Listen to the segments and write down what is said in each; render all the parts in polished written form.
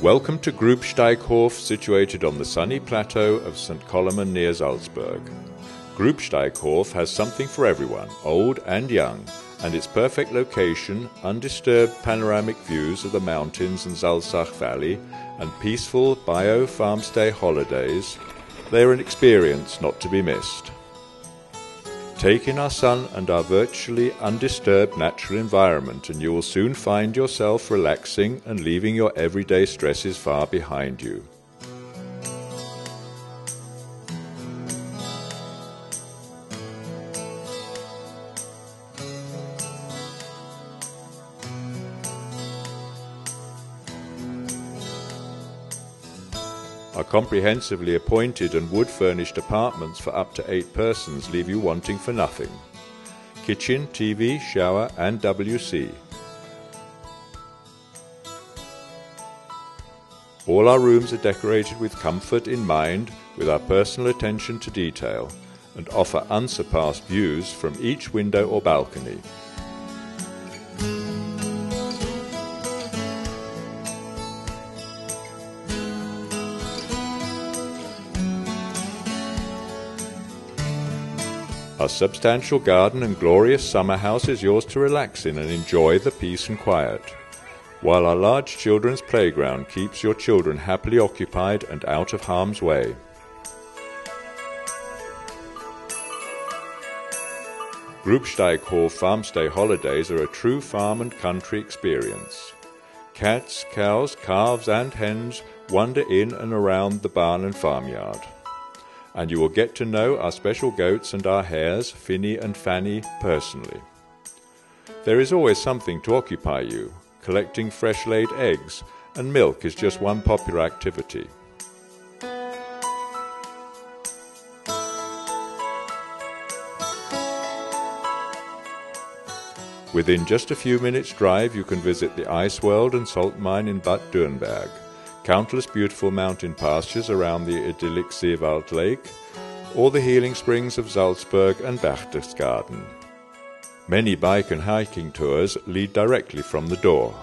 Welcome to Grubsteighof, situated on the sunny plateau of St. Coloman near Salzburg. Grubsteighof has something for everyone, old and young, and its perfect location, undisturbed panoramic views of the mountains and Salzburg Valley, and peaceful bio-farm stay holidays, they're an experience not to be missed. Take in our sun and our virtually undisturbed natural environment, and you will soon find yourself relaxing and leaving your everyday stresses far behind you. Our comprehensively appointed and wood-furnished apartments for up to 8 persons leave you wanting for nothing. Kitchen, TV, shower and WC. All our rooms are decorated with comfort in mind, with our personal attention to detail, and offer unsurpassed views from each window or balcony. Our substantial garden and glorious summer house is yours to relax in and enjoy the peace and quiet, while our large children's playground keeps your children happily occupied and out of harm's way. Grubsteighof farmstay holidays are a true farm and country experience. Cats, cows, calves and hens wander in and around the barn and farmyard. And you will get to know our special goats and our hares, Finny and Fanny, personally. There is always something to occupy you. Collecting fresh-laid eggs and milk is just one popular activity. Within just a few minutes' drive, you can visit the ice world and salt mine in Bad Dürnberg, countless beautiful mountain pastures around the idyllic Seewald Lake, or the healing springs of Salzburg and Berchtesgaden. Many bike and hiking tours lead directly from the door.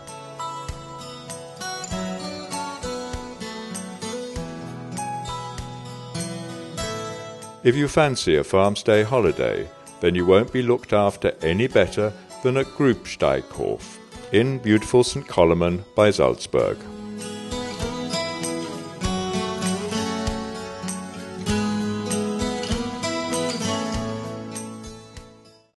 If you fancy a farmstay holiday, then you won't be looked after any better than at Grubsteighof in beautiful St. Coloman by Salzburg.